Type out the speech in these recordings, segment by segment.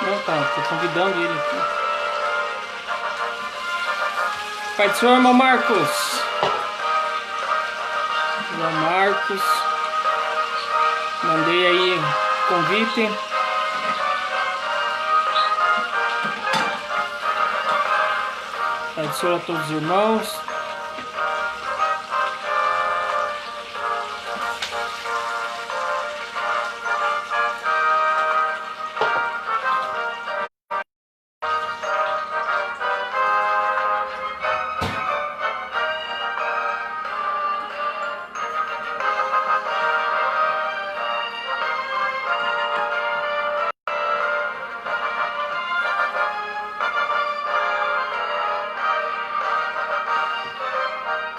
Não, tá, tô convidando ele aqui. Pai do Senhor, irmão Marcos. Irmão Marcos. Mandei aí convite. Pai do Senhor a todos os irmãos.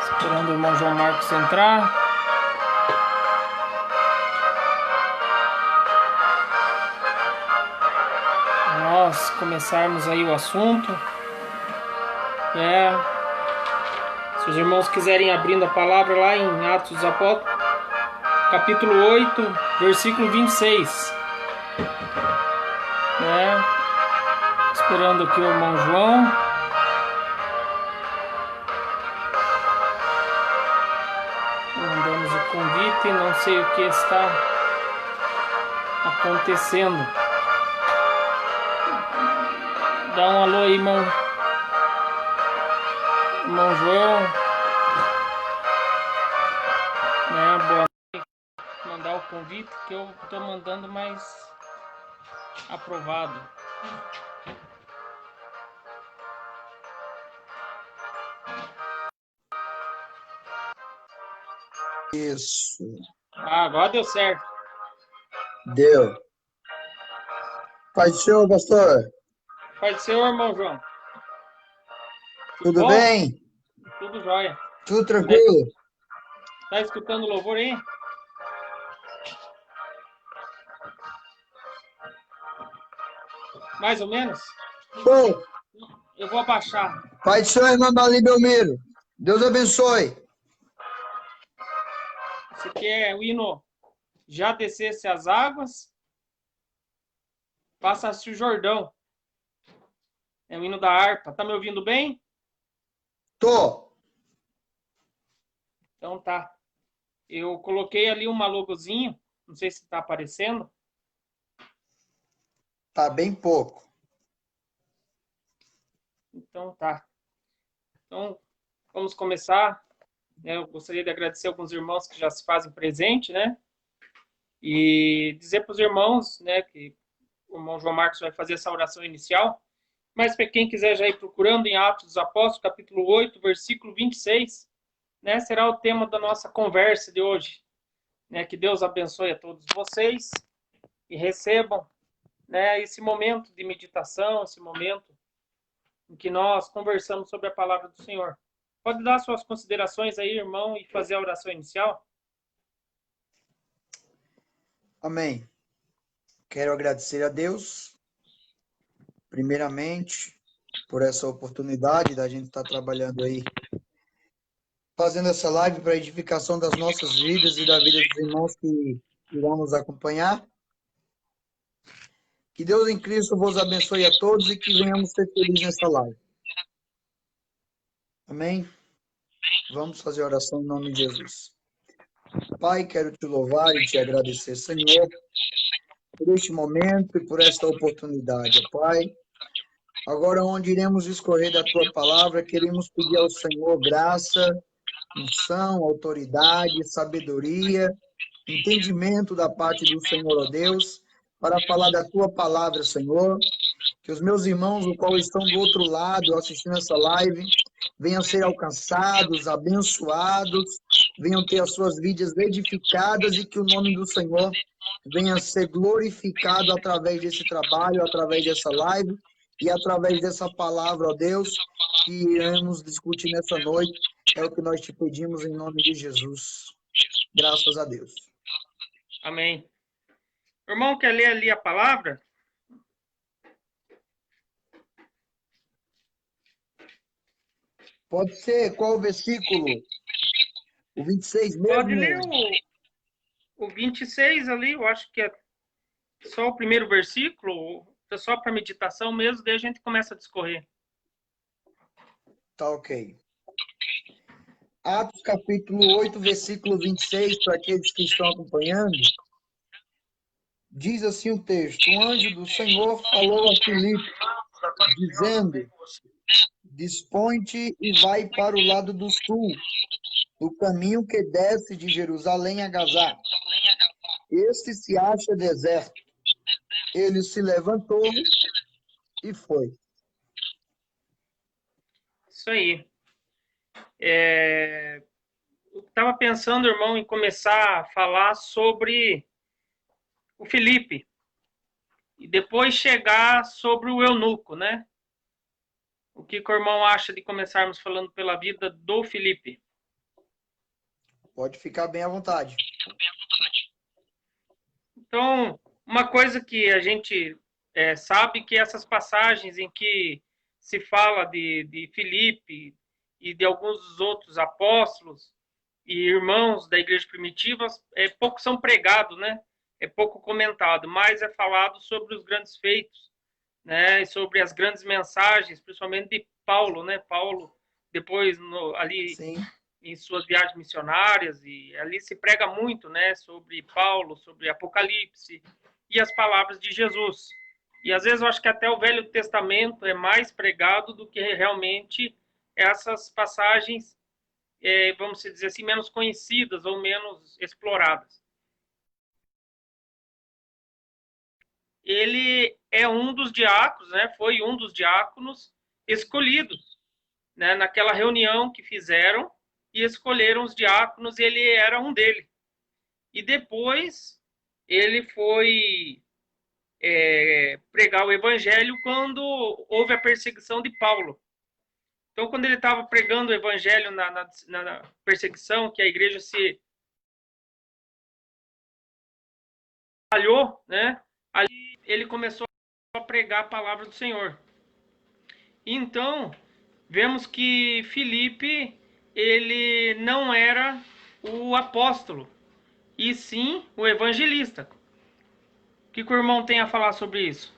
Esperando o irmão João Marcos entrar. Nós começarmos aí o assunto. Se os irmãos quiserem abrindo a palavra lá em Atos dos Apóstolos, capítulo 8, versículo 26. Esperando aqui o irmão João. Mandamos o convite, não sei o que está acontecendo. Dá um alô aí, irmão João. Boa noite. Mandar o convite que eu estou mandando mais aprovado. Isso. Agora deu certo. Deu. Pai do Senhor, pastor. Pai do Senhor, irmão João. Tudo bem? Tudo jóia. Tudo tranquilo? Tá escutando o louvor aí? Mais ou menos? Bom. Eu vou abaixar. Pai do Senhor, irmão Bali Belmiro. Deus abençoe. Esse aqui é o hino Já Descesse as Águas, Passa-se o Jordão. É o hino da harpa. Tá me ouvindo bem? Tô. Então tá. Eu coloquei ali uma logozinho. Não sei se tá aparecendo. Tá bem pouco. Então tá. Então, vamos começar. Eu gostaria de agradecer alguns irmãos que já se fazem presente, né? E dizer para os irmãos, né, que o irmão João Marcos vai fazer essa oração inicial. Mas para quem quiser já ir procurando em Atos dos Apóstolos, capítulo 8, versículo 26, né, será o tema da nossa conversa de hoje. Né, que Deus abençoe a todos vocês e recebam, né, esse momento de meditação, esse momento em que nós conversamos sobre a palavra do Senhor. Pode dar suas considerações aí, irmão, e fazer a oração inicial? Amém. Quero agradecer a Deus, primeiramente, por essa oportunidade da gente estar trabalhando aí, fazendo essa live para a edificação das nossas vidas e da vida dos irmãos que irão nos acompanhar. Que Deus em Cristo vos abençoe a todos e que venhamos ser felizes nessa live. Amém? Vamos fazer a oração em nome de Jesus. Pai, quero te louvar e te agradecer, Senhor, por este momento e por esta oportunidade, Pai. Agora, onde iremos escorrer da tua palavra, queremos pedir ao Senhor graça, unção, autoridade, sabedoria, entendimento da parte do Senhor, ó Deus, para falar da tua palavra, Senhor. Que os meus irmãos, o qual estão do outro lado assistindo essa live, venham ser alcançados, abençoados, venham ter as suas vidas edificadas e que o nome do Senhor venha ser glorificado através desse trabalho, através dessa live e através dessa palavra, ó Deus, que iremos discutir nessa noite. É o que nós te pedimos em nome de Jesus. Graças a Deus. Amém. O irmão quer ler ali a palavra? Pode ser. Qual o versículo? O 26 mesmo? Pode ler o 26 ali, eu acho que é só o primeiro versículo, é só para meditação mesmo, daí a gente começa a discorrer. Tá ok. Atos capítulo 8, versículo 26, para aqueles que estão acompanhando, diz assim o texto: um anjo do Senhor falou a Filipe, dizendo: dispõe-te e vai para o lado do sul, do caminho que desce de Jerusalém a Gazá. Este se acha deserto. Ele se levantou e foi. Isso aí. Eu estava pensando, irmão, em começar a falar sobre o Filipe e depois chegar sobre o eunuco, né? O que o irmão acha de começarmos falando pela vida do Filipe? Pode ficar bem à vontade. Então, uma coisa que a gente sabe que essas passagens em que se fala de Filipe e de alguns dos outros apóstolos e irmãos da igreja primitiva, pouco são pregados, né? É pouco comentado, mas é falado sobre os grandes feitos, né? E sobre as grandes mensagens, principalmente de Paulo, né? Paulo, depois, ali Sim. em suas viagens missionárias, e ali se prega muito, né, sobre Paulo, sobre Apocalipse e as palavras de Jesus. E às vezes eu acho que até o Velho Testamento é mais pregado do que realmente essas passagens, vamos dizer assim, menos conhecidas ou menos exploradas. Ele é um dos diáconos, né, foi um dos diáconos escolhidos, né, naquela reunião que fizeram e escolheram os diáconos, e ele era um deles. E depois ele foi pregar o evangelho quando houve a perseguição de Paulo. Então, quando ele estava pregando o evangelho na perseguição, que a igreja se falhou, né? Ali ele começou a pregar a palavra do Senhor. Então, vemos que Filipe, ele não era o apóstolo, e sim o evangelista. O que o irmão tem a falar sobre isso?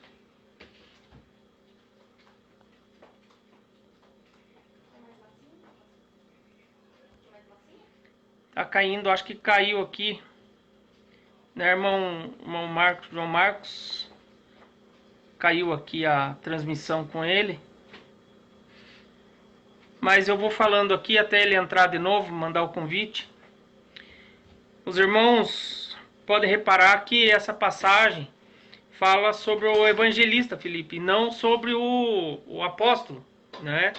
Tá caindo, acho que caiu aqui, né, irmão Marcos, João Marcos? Caiu aqui a transmissão com ele. Mas eu vou falando aqui até ele entrar de novo, mandar o convite. Os irmãos podem reparar que essa passagem fala sobre o evangelista Filipe, não sobre o apóstolo, né?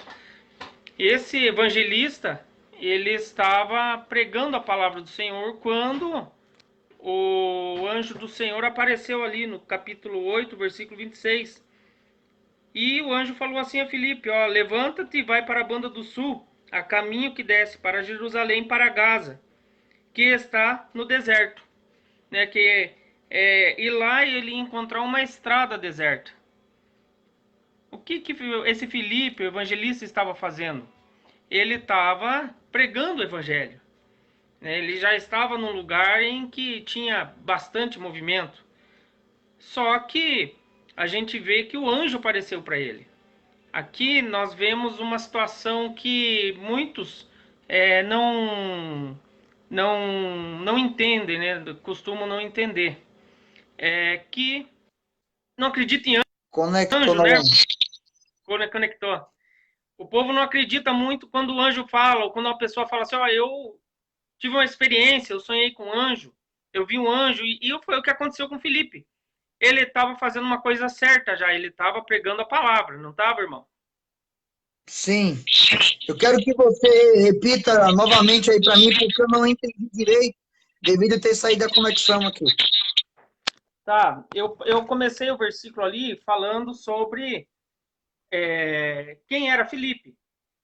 Esse evangelista, ele estava pregando a palavra do Senhor quando o anjo do Senhor apareceu ali no capítulo 8, versículo 26. E o anjo falou assim a Filipe, ó, levanta-te e vai para a banda do sul, a caminho que desce para Jerusalém, para Gaza, que está no deserto. Né, e lá ele encontrar uma estrada deserta. O que esse Filipe, o evangelista, estava fazendo? Ele estava pregando o evangelho. Ele já estava num lugar em que tinha bastante movimento. Só que a gente vê que o anjo apareceu para ele. Aqui nós vemos uma situação que muitos não entendem, né? Costumam não entender. Que não acredita em Conectou anjo, né? novamente. Conectou. O povo não acredita muito quando o anjo fala, ou quando uma pessoa fala assim, ó, eu tive uma experiência, eu sonhei com um anjo, eu vi um anjo, e foi o que aconteceu com Filipe. Ele estava fazendo uma coisa certa já, ele estava pregando a palavra, não estava, irmão? Sim. Eu quero que você repita novamente aí para mim, porque eu não entendi direito, devido a ter saído da conexão aqui. Tá, eu comecei o versículo ali falando sobre quem era Filipe.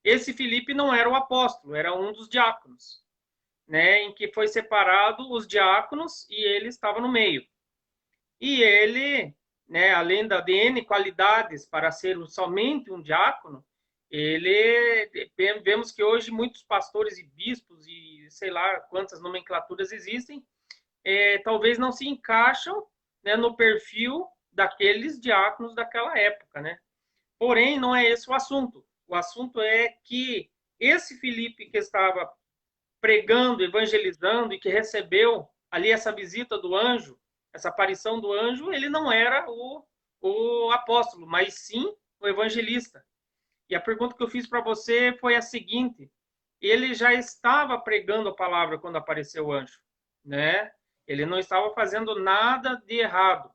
Esse Filipe não era o apóstolo, era um dos diáconos, né, em que foi separado os diáconos e ele estava no meio. E ele, né, além da N qualidades para ser somente um diácono, ele, vemos que hoje muitos pastores e bispos e sei lá quantas nomenclaturas existem, talvez não se encaixam, né, no perfil daqueles diáconos daquela época, né? Porém, não é esse o assunto. O assunto é que esse Filipe que estava pregando, evangelizando e que recebeu ali essa visita do anjo, essa aparição do anjo, ele não era o apóstolo, mas sim o evangelista. E a pergunta que eu fiz para você foi a seguinte: ele já estava pregando a palavra quando apareceu o anjo, né? Ele não estava fazendo nada de errado.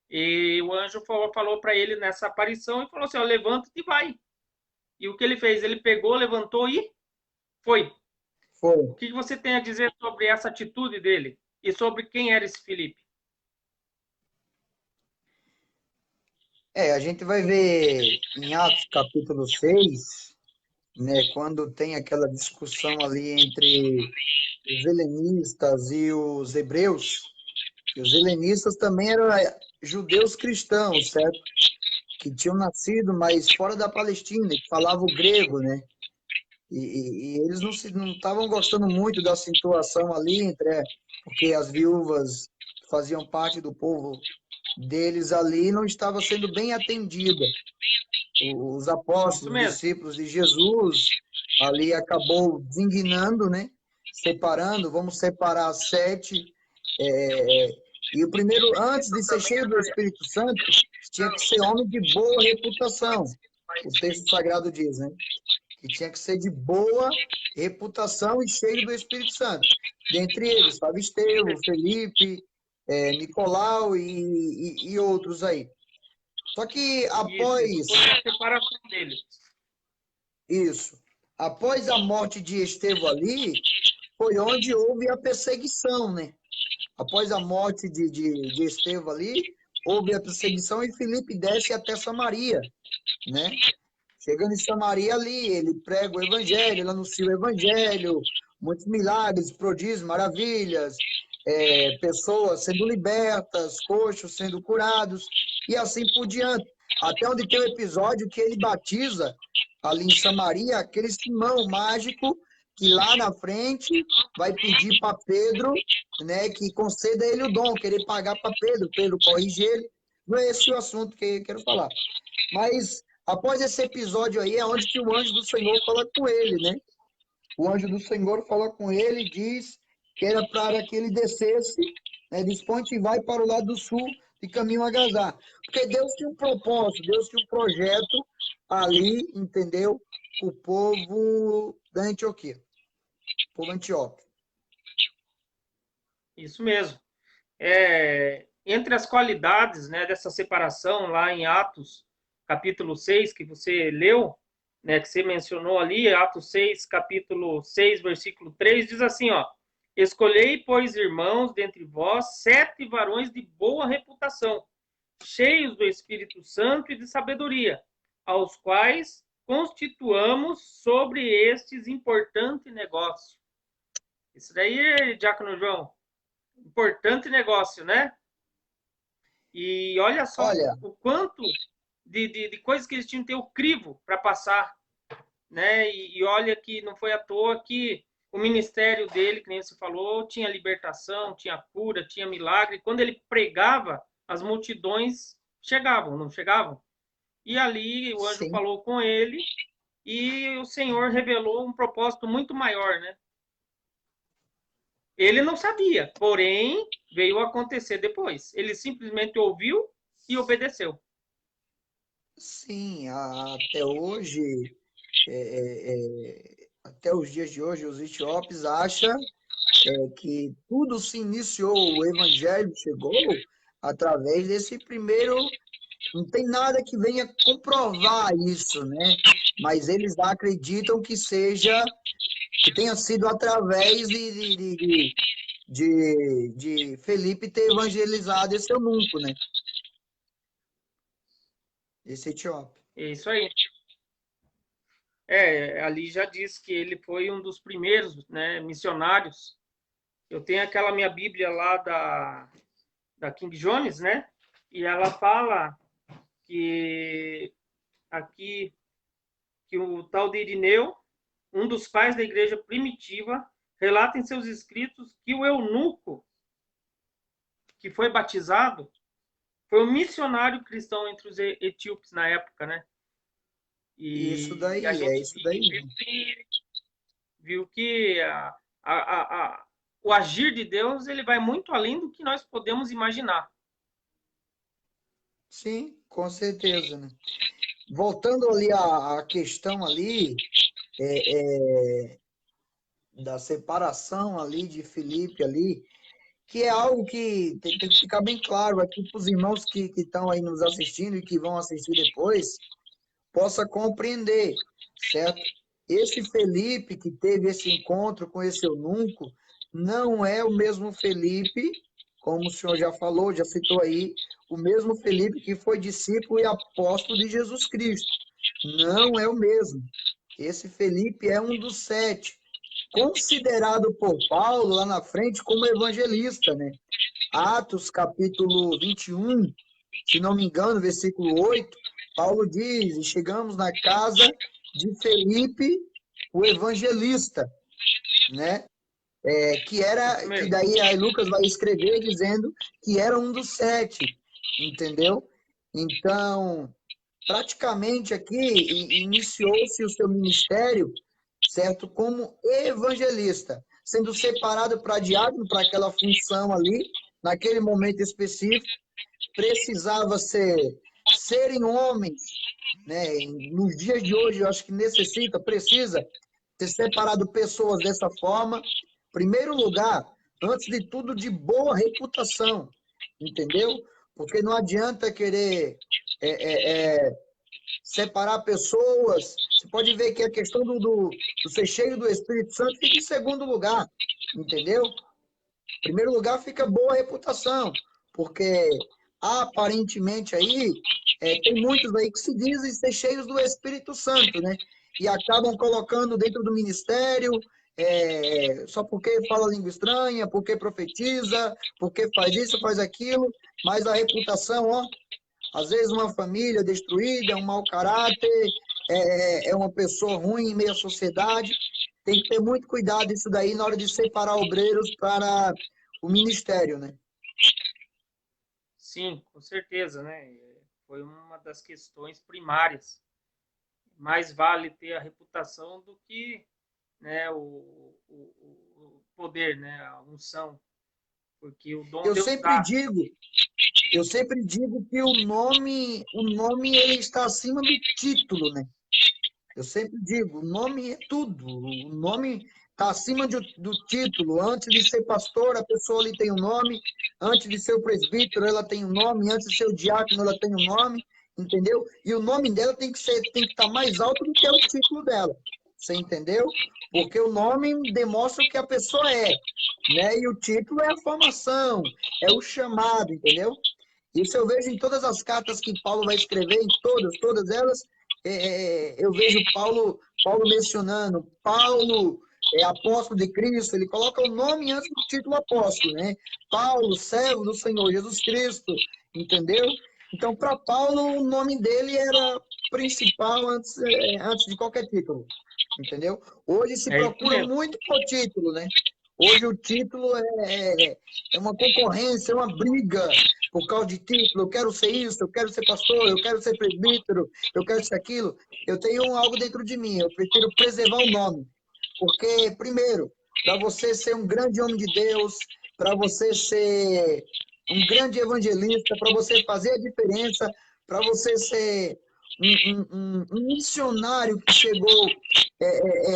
E o anjo falou para ele nessa aparição e falou assim: ó, levanta e vai. E o que ele fez? Ele pegou, levantou e foi. Foi. O que você tem a dizer sobre essa atitude dele e sobre quem era esse Filipe? A gente vai ver em Atos capítulo 6, né, quando tem aquela discussão ali entre os helenistas e os hebreus, que os helenistas também eram judeus cristãos, certo? Que tinham nascido, mas fora da Palestina, que falavam grego, né? E eles não estavam gostando muito da situação ali, porque as viúvas que faziam parte do povo deles ali não estavam sendo bem atendidas. Os Isso apóstolos, os mesmo. discípulos de Jesus, ali acabou designando, né? Separando, vamos separar 7. E o primeiro, antes de ser cheio do Espírito Santo, tinha que ser homem de boa reputação. O texto sagrado diz, né? Que tinha que ser de boa reputação e cheio do Espírito Santo. Dentre eles, estava Estevão, Felipe, Nicolau e outros aí. Só que Isso foi após a separação dele. isso, após a morte de Estevão ali, foi onde houve a perseguição, né? Após a morte de Estevão ali, houve a perseguição e Filipe desce até Samaria, né? Chegando em Samaria ali, ele prega o evangelho, ele anuncia o evangelho, muitos milagres, prodígios, maravilhas, pessoas sendo libertas, coxos sendo curados, e assim por diante. Até onde tem o episódio que ele batiza, ali em Samaria, aquele Simão mágico, que lá na frente vai pedir para Pedro, né, que conceda ele o dom, querer pagar para Pedro, Pedro corrige ele. Não é esse o assunto que eu quero falar. Mas após esse episódio aí é onde que o anjo do Senhor fala com ele, né? O anjo do Senhor fala com ele e diz que era para que ele descesse, né, desponte e vai para o lado do sul de caminho a Gazá. Porque Deus tinha um propósito, Deus tinha um projeto ali, entendeu? O povo da Antioquia, o povo antióquio. Isso mesmo. Entre as qualidades, né, dessa separação lá em Atos, capítulo 6, que você leu, né, que você mencionou ali, Atos 6, capítulo 6, versículo 3, diz assim, ó: escolhei, pois, irmãos, dentre vós, 7 varões de boa reputação, cheios do Espírito Santo e de sabedoria, aos quais constituamos sobre estes importante negócio. Isso daí, Diácono João, importante negócio, né? E olha só Olha, o quanto de coisas que eles tinham que ter o crivo para passar, né? E olha que não foi à toa que o ministério dele, que nem você falou, tinha libertação, tinha cura, tinha milagre. Quando ele pregava, as multidões chegavam, não chegavam? E ali o anjo sim. falou com ele e o Senhor revelou um propósito muito maior, né? Ele não sabia, porém veio a acontecer depois. Ele simplesmente ouviu e obedeceu. Sim, até hoje, até os dias de hoje, os etíopes acham que tudo se iniciou, o evangelho chegou através desse primeiro. Não tem nada que venha comprovar isso, né? Mas eles acreditam que tenha sido através de Felipe ter evangelizado esse eunuco, né? Esse etíope. É isso aí. Ali já diz que ele foi um dos primeiros, né, missionários. Eu tenho aquela minha Bíblia lá da King Jones, né? E ela fala que aqui que o tal de Irineu, um dos pais da igreja primitiva, relata em seus escritos que o eunuco que foi batizado foi um missionário cristão entre os etíopes na época, né? Isso E a daí, é gente isso daí. viu que o agir de Deus ele vai muito além do que nós podemos imaginar. Sim, com certeza, né? Voltando ali à questão ali da separação ali de Filipe ali, que é algo que tem que ficar bem claro aqui para os irmãos que estão aí nos assistindo e que vão assistir depois, possa compreender, certo? Esse Felipe que teve esse encontro com esse eunuco não é o mesmo Felipe, como o senhor já falou, já citou aí, o mesmo Felipe que foi discípulo e apóstolo de Jesus Cristo. Não é o mesmo. Esse Felipe é um dos 7, considerado por Paulo lá na frente como evangelista, né? Atos capítulo 21, se não me engano, versículo 8, Paulo diz: e chegamos na casa de Felipe, o evangelista, né? Isso Que mesmo. daí aí Lucas vai escrever dizendo que era um dos 7, entendeu? Então, praticamente aqui iniciou-se o seu ministério, certo? Como evangelista, sendo separado para diácono, para aquela função ali, naquele momento específico, precisava serem homens, né? Nos dias de hoje, eu acho que precisa ter separado pessoas dessa forma. Primeiro lugar, antes de tudo, de boa reputação, entendeu? Porque não adianta querer é, é, é, separar pessoas. Você pode ver que a questão do ser cheio do Espírito Santo fica em segundo lugar, entendeu? Em primeiro lugar fica boa reputação, porque aparentemente aí tem muitos aí que se dizem ser cheios do Espírito Santo, né? E acabam colocando dentro do ministério só porque fala língua estranha, porque profetiza, porque faz isso, faz aquilo, mas a reputação, ó, às vezes uma família destruída, é um mau caráter, é uma pessoa ruim em meio à sociedade. Tem que ter muito cuidado isso daí na hora de separar obreiros para o ministério, né? Sim, com certeza, né? Foi uma das questões primárias. Mais vale ter a reputação do que, né, o poder, né, a unção, porque o dom Eu Deus sempre dá. digo, eu sempre digo que o nome ele está acima do título, né? Eu sempre digo, o nome é tudo. O nome está acima do título. Antes de ser pastor, a pessoa ali tem um nome. Antes de ser o presbítero, ela tem um nome. Antes de ser o diácono, ela tem um nome. Entendeu? E o nome dela tem que estar mais alto do que o título dela. Você entendeu? Porque o nome demonstra o que a pessoa é, né? E o título é a formação, é o chamado, entendeu? Isso eu vejo em todas as cartas que Paulo vai escrever, em todas elas, eu vejo Paulo mencionando, Paulo é apóstolo de Cristo, ele coloca o nome antes do título apóstolo, né? Paulo, servo do Senhor Jesus Cristo, entendeu? Então, para Paulo, o nome dele era principal antes de qualquer título, entendeu? Hoje se É isso procura mesmo. muito por título, né? Hoje o título é uma concorrência, é uma briga por causa de título. Eu quero ser isso, eu quero ser pastor, eu quero ser presbítero, eu quero ser aquilo. Eu tenho algo dentro de mim, eu prefiro preservar o nome. Porque, primeiro, para você ser um grande homem de Deus, para você ser um grande evangelista, para você fazer a diferença, para você ser um missionário que chegou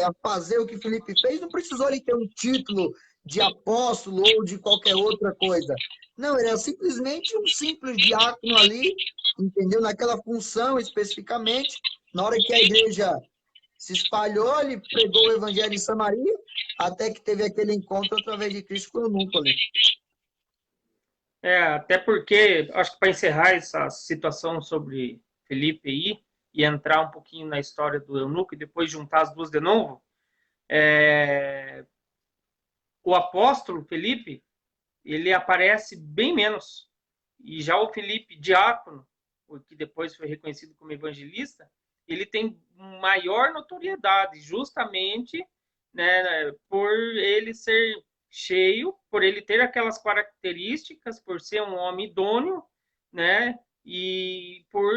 a fazer o que Felipe fez, não precisou ele ter um título de apóstolo ou de qualquer outra coisa. Não, ele era simplesmente um simples diácono ali, entendeu? Naquela função especificamente. Na hora que a igreja se espalhou, ele pregou o evangelho em Samaria, até que teve aquele encontro através de Cristo com o eunuco ali. Até porque, acho que para encerrar essa situação sobre Felipe aí, e entrar um pouquinho na história do eunuco e depois juntar as duas de novo, o apóstolo Felipe, ele aparece bem menos. E já o Felipe Diácono, que depois foi reconhecido como evangelista, ele tem maior notoriedade, justamente, né, por ele ser cheio, por ele ter aquelas características, por ser um homem idôneo, né? E por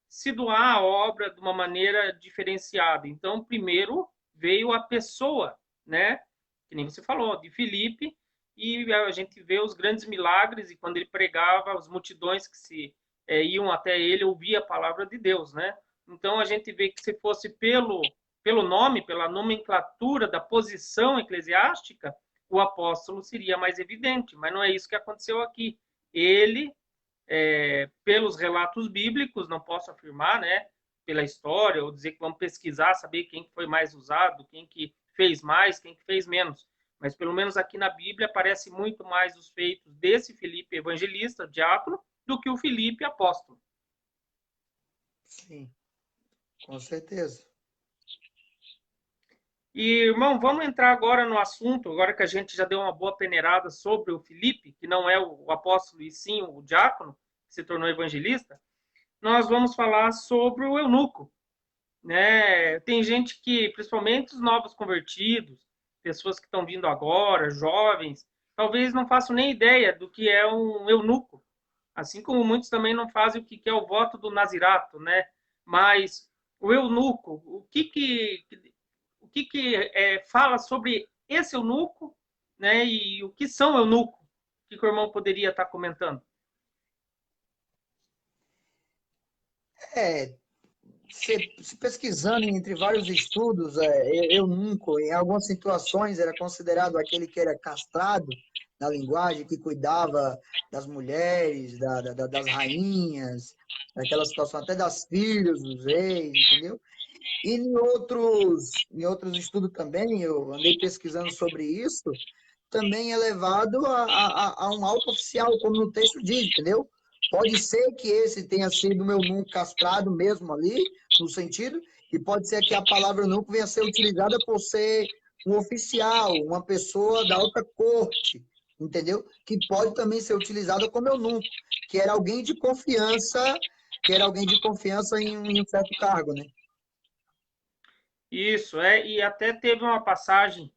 se doar a obra de uma maneira diferenciada. Então, primeiro veio a pessoa, né? Que nem você falou, de Filipe, e a gente vê os grandes milagres, e quando ele pregava, as multidões que se iam até ele ouvir a palavra de Deus, né? Então, a gente vê que se fosse pelo nome, pela nomenclatura da posição eclesiástica, o apóstolo seria mais evidente, mas não é isso que aconteceu aqui. Ele, pelos relatos bíblicos, não posso afirmar, né, pela história, ou dizer que vamos pesquisar, saber quem foi mais usado, quem que fez mais, quem que fez menos. Mas pelo menos aqui na Bíblia aparece muito mais os feitos desse Filipe evangelista, diácono, do que o Filipe apóstolo. Sim, com certeza. E, irmão, vamos entrar agora no assunto, agora que a gente já deu uma boa peneirada sobre o Filipe, que não é o apóstolo e sim o diácono, que se tornou evangelista, nós vamos falar sobre o eunuco, né? Tem gente que, principalmente os novos convertidos, pessoas que estão vindo agora, jovens, talvez não façam nem ideia do que é um eunuco, assim como muitos também não fazem o que é o voto do nazirato, né? Mas o eunuco, o que fala sobre esse eunuco, né? E o que são eunucos? O que o irmão poderia estar comentando? É, se pesquisando entre vários estudos, eunuco, em algumas situações, era considerado aquele que era castrado na linguagem, que cuidava das mulheres, das rainhas, daquela situação, até das filhas dos reis, entendeu? E em outros estudos também, eu andei pesquisando sobre isso, também é levado a um alto oficial, como no texto diz, entendeu? Pode ser que esse tenha sido meu nunca castrado mesmo ali, no sentido, e pode ser que a palavra nunca venha a ser utilizada por ser um oficial, uma pessoa da alta corte, entendeu? Que pode também ser utilizada como eunuco, que era alguém de confiança, em um certo cargo, né? Isso, e até teve uma passagem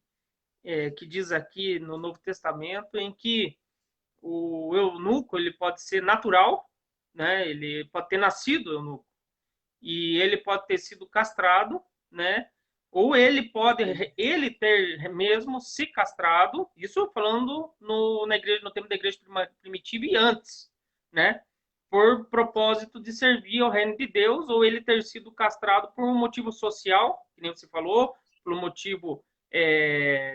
que diz aqui no Novo Testamento em que o eunuco ele pode ser natural, né? Ele pode ter nascido eunuco e ele pode ter sido castrado, né? Ou ele pode ele ter mesmo se castrado, isso falando na igreja, no tempo da igreja primitiva e antes, né? Por propósito de servir ao reino de Deus, ou ele ter sido castrado por um motivo social, que nem você falou, por um motivo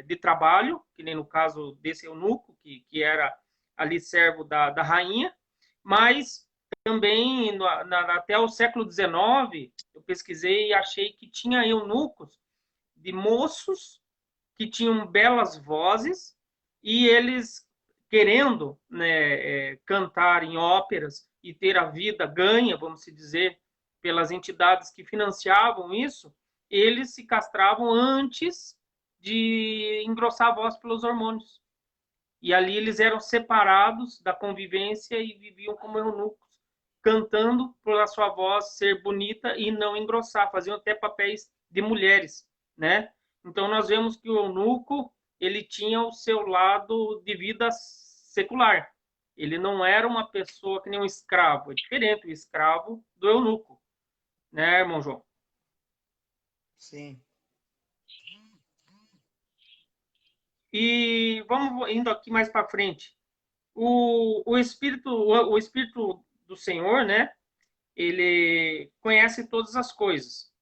de trabalho, que nem no caso desse eunuco, que era ali servo da rainha, mas também até o século XIX, eu pesquisei e achei que tinha eunucos de moços que tinham belas vozes e eles querendo, né, cantar em óperas e ter a vida ganha, vamos dizer, pelas entidades que financiavam isso, eles se castravam antes de engrossar a voz pelos hormônios. E ali eles eram separados da convivência e viviam como eunucos, cantando por a sua voz ser bonita e não engrossar, faziam até papéis de mulheres, né? Então nós vemos que o eunuco, ele tinha o seu lado de vida secular. Ele não era uma pessoa que nem um escravo, é diferente o escravo do eunuco, né, irmão João? Sim. E vamos indo aqui mais para frente. O Espírito do Senhor, né? Ele conhece todas as coisas.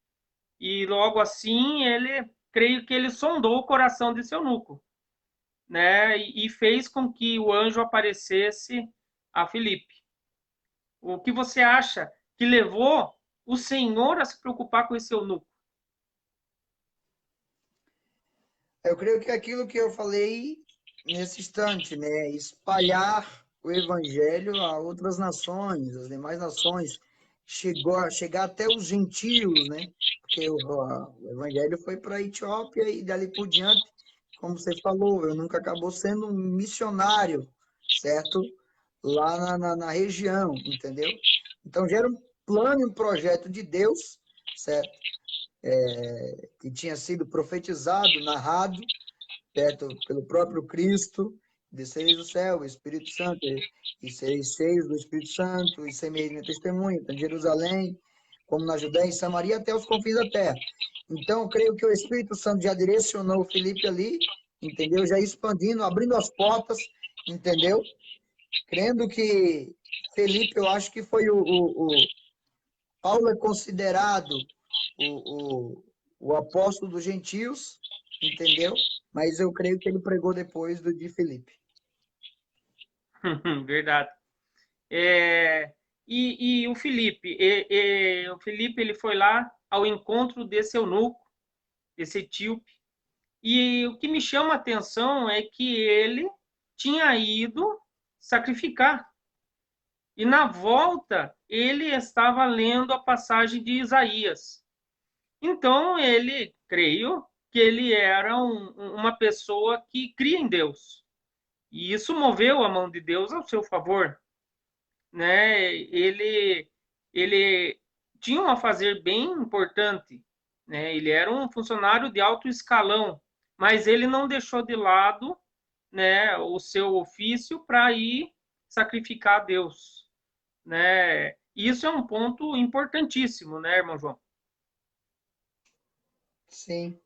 E logo assim, creio que ele sondou o coração desse eunuco, né? E fez com que o anjo aparecesse a Filipe. O que você acha que levou o Senhor a se preocupar com esse eunuco? Eu creio que é aquilo que eu falei nesse instante, né? Espalhar o evangelho a outras nações, as demais nações, chegar até os gentios, né? Porque o evangelho foi para a Etiópia e dali por diante, como você falou, eu nunca acabou sendo um missionário, certo? Lá na região, entendeu? Então já era um plano e um projeto de Deus, certo? Que tinha sido profetizado, narrado, certo? Pelo próprio Cristo, descereis do céu, o Espírito Santo, e sereis cheios do Espírito Santo, e semeis minha testemunha, tanto em Jerusalém, como na Judéia e Samaria, até os confins da terra. Então, eu creio que o Espírito Santo já direcionou o Felipe ali, entendeu? Já expandindo, abrindo as portas, entendeu? Crendo que Felipe, eu acho que foi Paulo é considerado o apóstolo dos gentios, entendeu? Mas eu creio que ele pregou depois do de Felipe. Verdade. E o Felipe ele foi lá ao encontro desse eunuco, desse etíope. E o que me chama a atenção é que ele tinha ido sacrificar. E na volta, ele estava lendo a passagem de Isaías. Então, ele, creio, que ele era uma pessoa que cria em Deus. E isso moveu a mão de Deus ao seu favor. Né? Ele tinha um afazer bem importante. Né? Ele era um funcionário de alto escalão, mas ele não deixou de lado, né, o seu ofício para ir sacrificar a Deus. Né? Isso é um ponto importantíssimo, né, irmão João? Sim.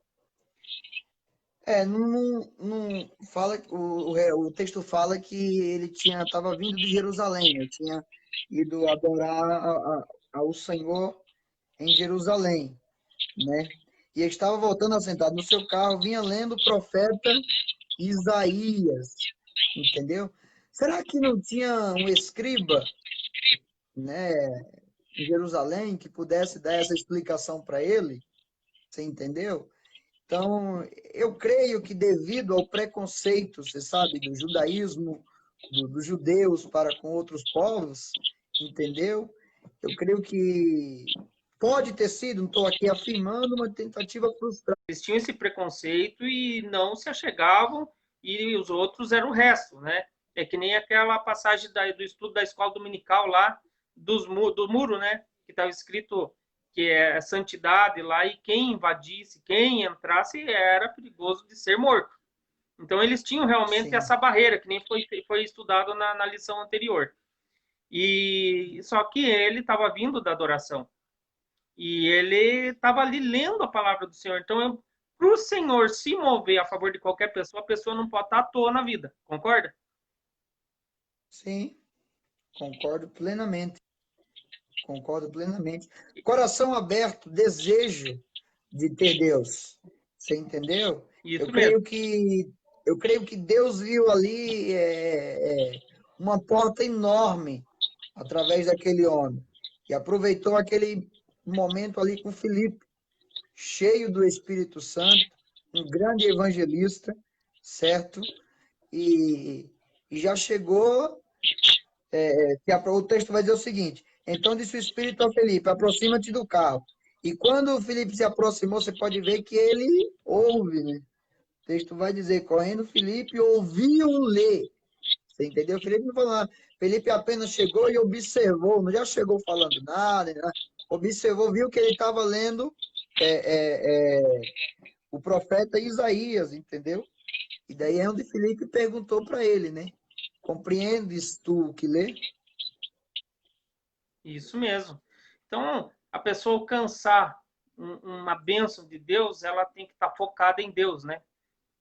Não fala, o texto fala que ele estava vindo de Jerusalém, né? Tinha ido adorar ao Senhor em Jerusalém, né? E ele estava voltando assentado no seu carro, vinha lendo o profeta Isaías, entendeu? Será que não tinha um escriba, né, em Jerusalém que pudesse dar essa explicação para ele? Você entendeu? Então, eu creio que devido ao preconceito, você sabe, do judaísmo, dos judeus para com outros povos, entendeu? Eu creio que pode ter sido, não estou aqui afirmando, uma tentativa frustrada. Eles tinham esse preconceito e não se achegavam, e os outros eram o resto, né? É que nem aquela passagem do estudo da escola dominical lá, do muro, né? Que estava escrito que é santidade lá, e quem invadisse, quem entrasse, era perigoso de ser morto. Então, eles tinham realmente Sim, essa barreira, que nem foi estudado na lição anterior. E só que ele estava vindo da adoração. E ele estava ali lendo a palavra do Senhor. Então, para o Senhor se mover a favor de qualquer pessoa, a pessoa não pode estar à toa na vida. Concorda? sim, concordo plenamente. Concordo plenamente. Coração aberto, desejo de ter Deus. Você entendeu? Eu Isso mesmo. creio que eu creio que Deus viu ali uma porta enorme através daquele homem e aproveitou aquele momento ali com Filipe, cheio do Espírito Santo, um grande evangelista, certo? E, e já chegou o texto vai dizer o seguinte: então disse o Espírito ao Felipe, aproxima-te do carro. E quando o Felipe se aproximou, você pode ver que ele ouve, né? O texto vai dizer, correndo Felipe ouviu-lhe. Você entendeu? Felipe não falou nada. Felipe apenas chegou e observou, não já chegou falando nada, né? Observou, viu que ele estava lendo o profeta Isaías, entendeu? E daí é onde Felipe perguntou para ele, né? Compreendes tu o que lê? Isso mesmo. Então, a pessoa alcançar uma bênção de Deus, ela tem que estar focada em Deus, né?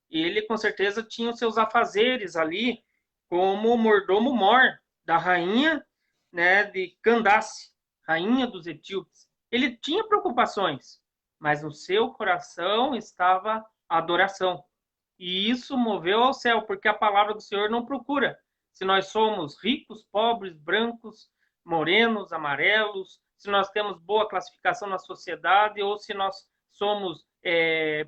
E ele, com certeza, tinha os seus afazeres ali, como mordomo mor da rainha, né, de Candace, rainha dos etíopes. Ele tinha preocupações, mas no seu coração estava a adoração. E isso moveu ao céu, porque a palavra do Senhor não procura se nós somos ricos, pobres, brancos, morenos, amarelos, se nós temos boa classificação na sociedade ou se nós somos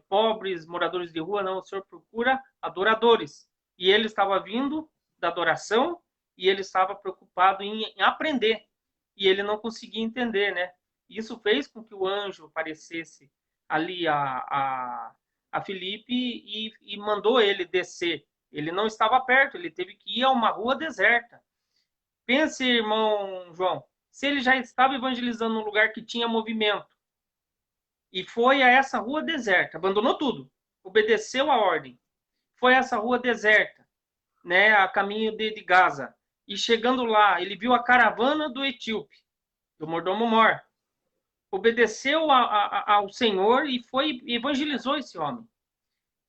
pobres, moradores de rua. Não, o Senhor procura adoradores. E ele estava vindo da adoração e ele estava preocupado em aprender. E ele não conseguia entender, né? Isso fez com que o anjo aparecesse ali a Filipe e mandou ele descer. Ele não estava perto, ele teve que ir a uma rua deserta. Pense, irmão João, se ele já estava evangelizando num lugar que tinha movimento e foi a essa rua deserta, abandonou tudo, obedeceu a ordem, foi essa rua deserta, né, a caminho de Gaza. E chegando lá, ele viu a caravana do etíope, do mordomo Mor. Obedeceu ao Senhor e foi evangelizou esse homem.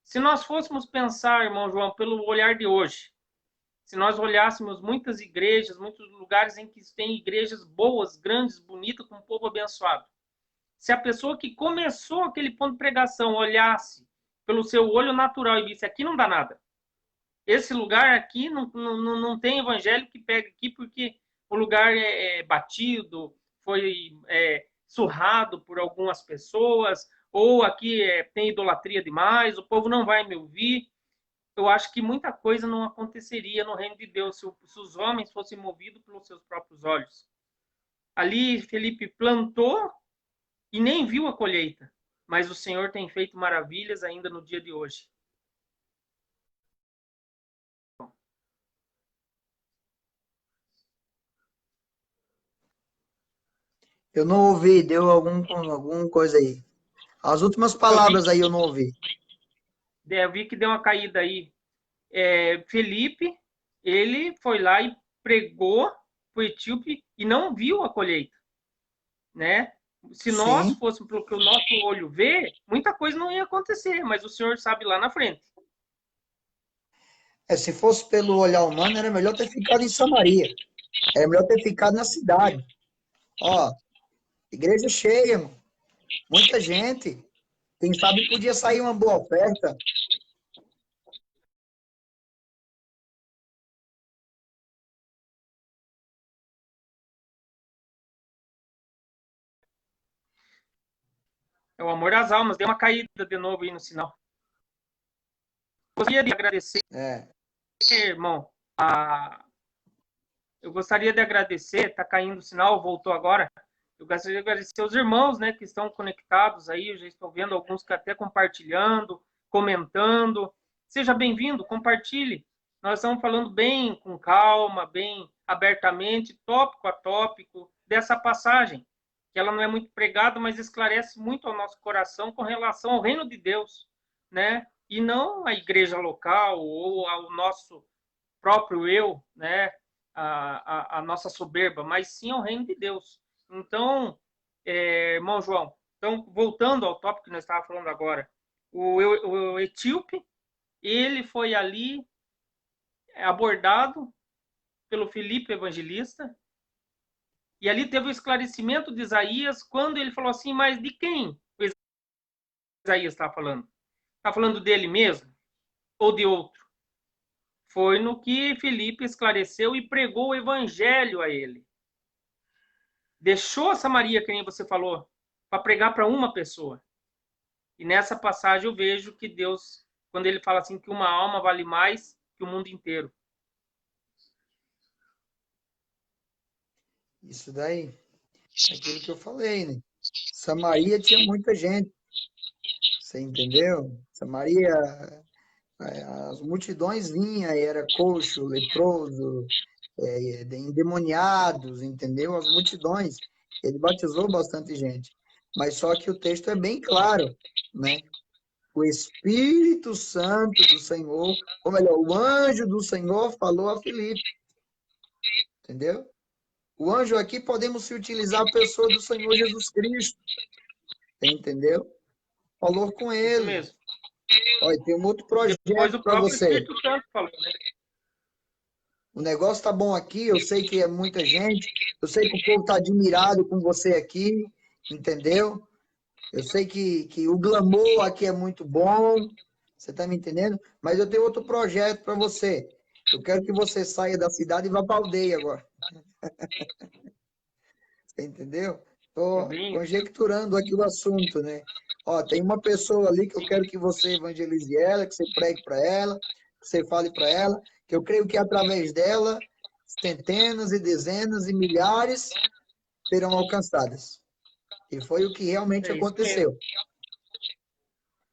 Se nós fôssemos pensar, irmão João, pelo olhar de hoje, se nós olhássemos muitas igrejas, muitos lugares em que tem igrejas boas, grandes, bonitas, com um povo abençoado, se a pessoa que começou aquele ponto de pregação olhasse pelo seu olho natural e disse, aqui não dá nada, esse lugar aqui não tem evangelho que pega aqui porque o lugar é batido, foi surrado por algumas pessoas, ou aqui tem idolatria demais, o povo não vai me ouvir. Eu acho que muita coisa não aconteceria no reino de Deus se os homens fossem movidos pelos seus próprios olhos. Ali Felipe plantou e nem viu a colheita, mas o Senhor tem feito maravilhas ainda no dia de hoje. Eu não ouvi, deu alguma coisa aí. As últimas palavras aí eu não ouvi. Eu vi que deu uma caída aí. Felipe, ele foi lá e pregou para o etíope e não viu a colheita, né? Se nós Sim. fôssemos pelo que o nosso olho vê, muita coisa não ia acontecer, mas o Senhor sabe lá na frente. Se fosse pelo olhar humano, era melhor ter ficado em Samaria. Era melhor ter ficado na cidade. Ó, igreja cheia, mano. Muita gente. Quem sabe podia sair uma boa oferta. É o amor às almas. Deu uma caída de novo aí no sinal. Gostaria de agradecer, irmão. Eu gostaria de agradecer, está caindo o sinal, voltou agora. Eu gostaria de agradecer os irmãos, né, que estão conectados aí. Eu já estou vendo alguns que até compartilhando, comentando. Seja bem-vindo, compartilhe. Nós estamos falando bem com calma, bem abertamente, tópico a tópico, dessa passagem, que ela não é muito pregada, mas esclarece muito ao nosso coração com relação ao reino de Deus, né? E não à igreja local ou ao nosso próprio eu, né? A nossa soberba, mas sim ao reino de Deus. Então, irmão João, então, voltando ao tópico que nós estávamos falando agora, o etíope, ele foi ali abordado pelo Filipe Evangelista, e ali teve o esclarecimento de Isaías, quando ele falou assim, mas de quem o Isaías está falando? Está falando dele mesmo? Ou de outro? Foi no que Filipe esclareceu e pregou o evangelho a ele. Deixou Samaria, que nem você falou, para pregar para uma pessoa. E nessa passagem eu vejo que Deus, quando ele fala assim que uma alma vale mais que o mundo inteiro. Isso daí. Aquilo que eu falei, né? Samaria tinha muita gente. Você entendeu? Samaria, as multidões vinham, era coxo, leproso, endemoniados, entendeu? As multidões. Ele batizou bastante gente. Mas só que o texto é bem claro, né? O Espírito Santo do Senhor, ou melhor, o anjo do Senhor falou a Filipe. Entendeu? O anjo aqui podemos se utilizar a pessoa do Senhor Jesus Cristo. Entendeu? Falou com ele. Isso mesmo. Olha, tem um outro projeto para você. Espírito Santo falou, né? O negócio tá bom aqui, eu sei que é muita gente, eu sei que o povo tá admirado com você aqui, entendeu? Eu sei que o glamour aqui é muito bom, você tá me entendendo? Mas eu tenho outro projeto para você. Eu quero que você saia da cidade e vá para a aldeia agora. Você entendeu? Estou conjecturando aqui o assunto, né? Ó, tem uma pessoa ali que eu quero que você evangelize ela, que você pregue para ela, que você fale para ela, que eu creio que através dela, centenas e dezenas e milhares serão alcançadas. E foi o que realmente aconteceu.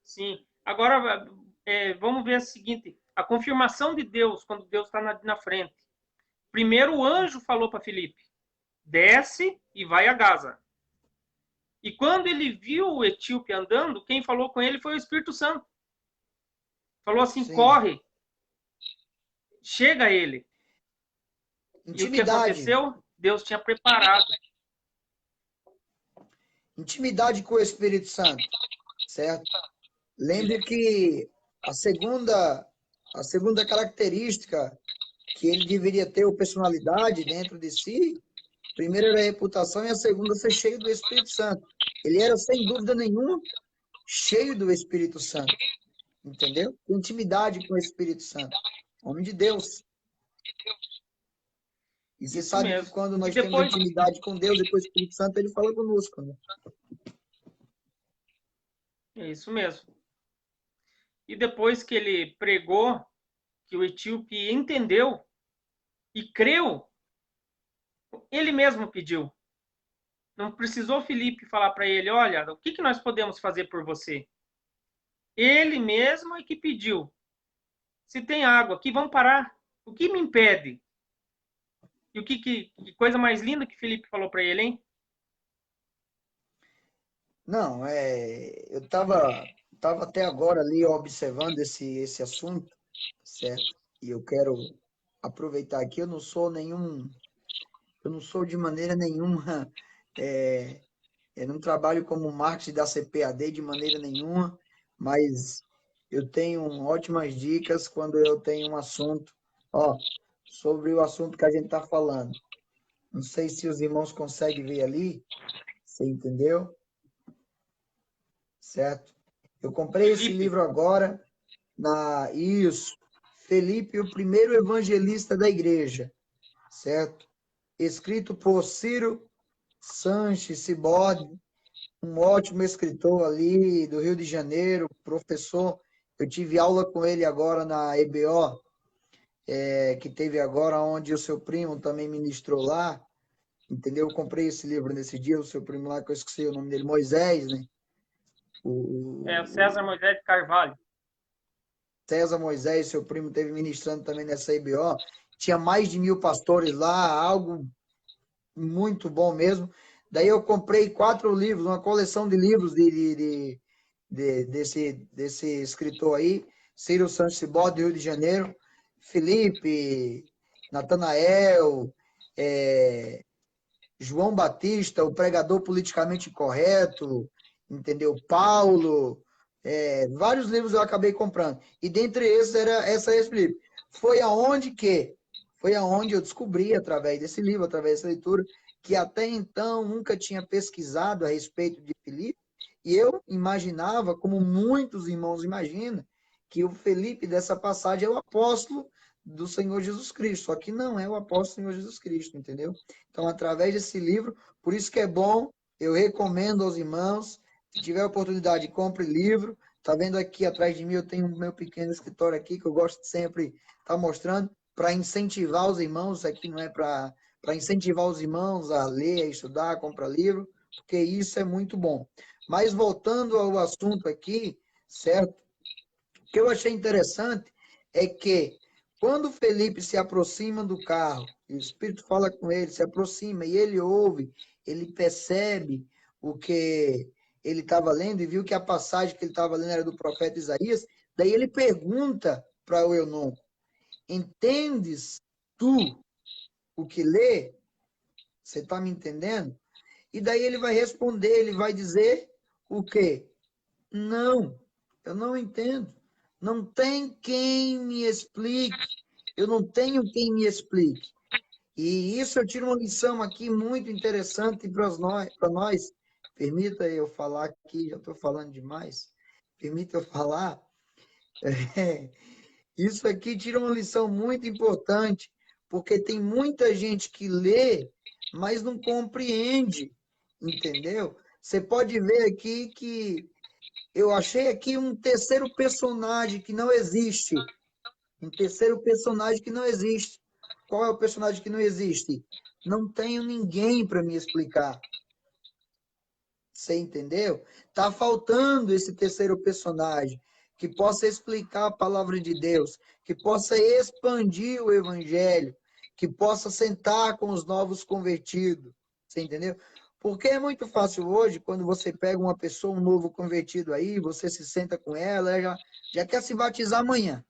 Sim. Agora, vamos ver o seguinte, a confirmação de Deus, quando Deus está na frente. Primeiro o anjo falou para Filipe, desce e vai a Gaza. E quando ele viu o etíope andando, quem falou com ele foi o Espírito Santo. falou assim, Sim. corre, chega a ele. E o que Intimidade. aconteceu? Deus tinha preparado. Intimidade com o Espírito Santo, certo? Lembre Isso, que a segunda, a segunda característica que ele deveria ter, ou personalidade dentro de si, primeiro era a reputação e a segunda ser cheio do Espírito Santo. Ele era, sem dúvida nenhuma, cheio do Espírito Santo, entendeu? Intimidade com o Espírito Santo. Homem de Deus. E você isso sabe que mesmo. quando E nós temos depois, intimidade com Deus e com o Espírito Santo, ele fala conosco, né? é isso mesmo. E depois que ele pregou, que o etíope entendeu e creu, ele mesmo pediu. Não precisou Felipe falar para ele, olha, o que nós podemos fazer por você? Ele mesmo é que pediu. Se tem água aqui, vamos parar. O que me impede? E o que coisa mais linda que Felipe falou para ele, hein? Não, eu tava até agora ali observando esse assunto, certo? E eu quero aproveitar aqui, eu não sou de maneira nenhuma, é, eu não trabalho como marketing da CPAD de maneira nenhuma, mas eu tenho ótimas dicas quando eu tenho um assunto, ó, sobre o assunto que a gente está falando. Não sei se os irmãos conseguem ver ali, você entendeu? Certo? Eu comprei esse Felipe, livro agora isso, Felipe, o primeiro evangelista da igreja, certo? Escrito por Ciro Sanches Ciborde, um ótimo escritor ali do Rio de Janeiro, professor. Eu tive aula com ele agora na EBO, que teve agora, onde o seu primo também ministrou lá, entendeu? Eu comprei esse livro nesse dia, o seu primo lá, que eu esqueci o nome dele, Moisés, né? o César O Moisés de Carvalho. César Moisés, seu primo, teve ministrando também nessa IBO. Tinha mais de 1.000 pastores lá, algo muito bom mesmo. Daí eu comprei 4 livros, uma coleção de livros desse escritor aí, Ciro Santos Cibó, do Rio de Janeiro, Felipe, Natanael, João Batista, o pregador politicamente correto, entendeu? Paulo, vários livros eu acabei comprando. E dentre esses era esse livro. Foi aonde eu descobri, através desse livro, através dessa leitura, que até então nunca tinha pesquisado a respeito de Filipe, e eu imaginava, como muitos irmãos imaginam, que o Felipe dessa passagem é o apóstolo do Senhor Jesus Cristo, só que não é o apóstolo do Senhor Jesus Cristo, entendeu? Então, através desse livro, por isso que é bom, eu recomendo aos irmãos, se tiver oportunidade, compre livro. Tá vendo aqui atrás de mim, eu tenho o meu pequeno escritório aqui, que eu gosto de sempre estar mostrando, para incentivar os irmãos, isso aqui não é para incentivar os irmãos a ler, a estudar, a comprar livro, porque isso é muito bom. Mas voltando ao assunto aqui, certo? O que eu achei interessante é que quando Felipe se aproxima do carro, e o Espírito fala com ele, se aproxima e ele ouve, ele percebe o que ele estava lendo e viu que a passagem que ele estava lendo era do profeta Isaías, daí ele pergunta para o eunuco: entendes tu o que lê? Você está me entendendo? E daí ele vai responder, ele vai dizer o quê? Não, eu não entendo. Não tem quem me explique. Eu não tenho quem me explique. E isso eu tiro uma lição aqui muito interessante para nós. Permita eu falar aqui, já estou falando demais. Permita eu falar. Isso aqui tira uma lição muito importante, porque tem muita gente que lê, mas não compreende, entendeu? Você pode ver aqui que eu achei aqui um terceiro personagem que não existe. Um terceiro personagem que não existe. Qual é o personagem que não existe? Não tenho ninguém para me explicar. Você entendeu? Tá faltando esse terceiro personagem que possa explicar a palavra de Deus, que possa expandir o evangelho, que possa sentar com os novos convertidos. Você entendeu? Porque é muito fácil hoje, quando você pega uma pessoa, um novo convertido aí, você se senta com ela, ela já quer se batizar amanhã,